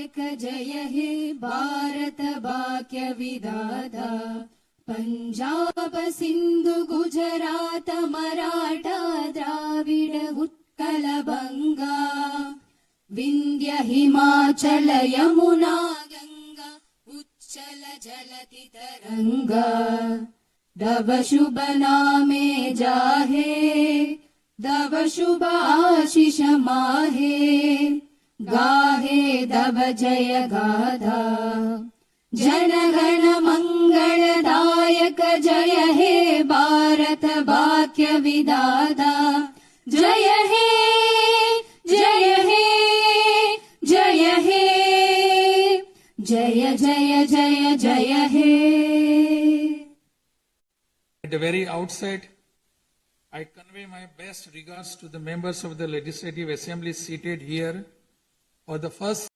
नायक जय हे भारत भाग्य विधाता पंजाब सिंधु गुजरात मराठा द्राविड उत्कल बंगा विंध्य हिमाचल यमुना गंगा उच्चल जलति तरंगा दव शुभ नामे जाहे दव शुभ आशीष माहे गाहे दव जय गाथा जनगण मंगलदायक जय हे भारत भाग्य विधाता जय हे जय हे जय हे जय जय जय जय हे. At the very outset, I convey my best regards to the members of the Legislative Assembly seated here for the first